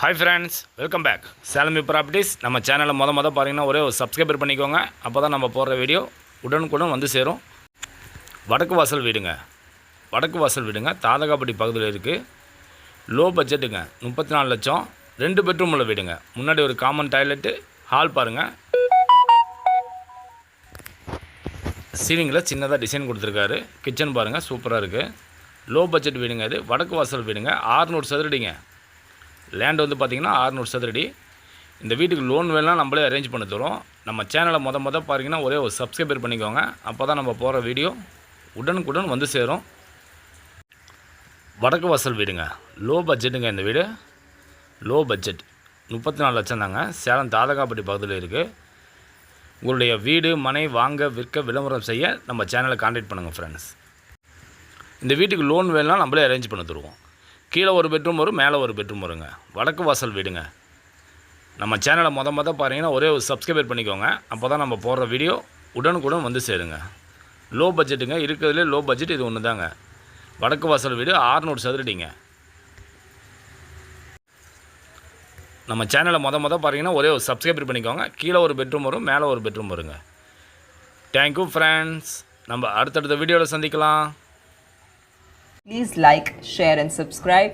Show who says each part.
Speaker 1: Hi friends, welcome back Salem properties. நம்ம சேனலை மொதல் பாருங்கன்னா ஒரே ஒரு சப்ஸ்கிரைபர் பண்ணிக்கோங்க. அப்போ தான் நம்ம போடுற வீடியோ உடனுக்குடன் வந்து சேரும். வடக்கு வாசல் வீடுங்க தாதகாப்பட்டி பகுதியில் இருக்குது. லோ பட்ஜெட்டுங்க, 34 லட்சம். 2 பெட்ரூம் உள்ள வீடுங்க. முன்னாடி ஒரு காமன் டாய்லெட்டு, ஹால் பாருங்கள். சீலிங்கில் சின்னதாக டிசைன் கொடுத்துருக்காரு. கிச்சன் பாருங்கள், சூப்பராக இருக்குது. லோ பட்ஜெட் வீடுங்க. இது வடக்கு வாசல் வீடுங்க. 600 சதுரடிங்க. லேண்ட் வந்து பார்த்திங்கன்னா 600 சதுரடி. இந்த வீட்டுக்கு லோன் வேணால் நம்மளே அரேஞ்ச் பண்ணி தரோம். நம்ம சேனலை மொதல் பாருங்கன்னா ஒரே ஒரு சப்ஸ்கிரைபர் பண்ணிக்கோங்க. அப்போ தான் நம்ம போகிற வீடியோ உடனுக்குடன் வந்து சேரும். வடக்கு வாசல் வீடுங்க. லோ பட்ஜெட்டுங்க. இந்த வீடு லோ பட்ஜெட் 34 லட்சம் தாங்க. சேலம் தாதகாப்பட்டி பகுதியில் இருக்குது. உங்களுடைய வீடு மனை வாங்க விற்க விளம்பரம் செய்ய நம்ம சேனலை கான்டாக்ட் பண்ணுங்கள் ஃப்ரெண்ட்ஸ். இந்த வீட்டுக்கு லோன் வேணால் நம்மளே அரேஞ்ச் பண்ணி தருவோம். கீழே ஒரு பெட்ரூம் வரும், மேலே ஒரு பெட்ரூம் வருங்க. வடக்கு வாசல் வீடுங்க. நம்ம சேனலை மொதல் பாருங்கன்னா ஒரே ஒரு சப்ஸ்கிரைபர் பண்ணிக்கோங்க. அப்போ தான் நம்ம போடுற வீடியோ உடனுக்குடன் வந்து சேருங்க. லோ பட்ஜெட்டுங்க. இருக்கிறதுலே லோ பட்ஜெட் இது ஒன்று தாங்க. வடக்கு வாசல் வீடு 600 சதுரடிங்க. நம்ம சேனலை மொதல் பாருங்கன்னா ஒரே ஒரு சப்ஸ்கிரைபர் பண்ணிக்கோங்க. கீழே ஒரு பெட்ரூம் வரும், மேலே ஒரு பெட்ரூம் வருங்க. Thank you friends. நம்ம அடுத்தடுத்த வீடியோவில் சந்திக்கலாம்.
Speaker 2: Please like, share and subscribe.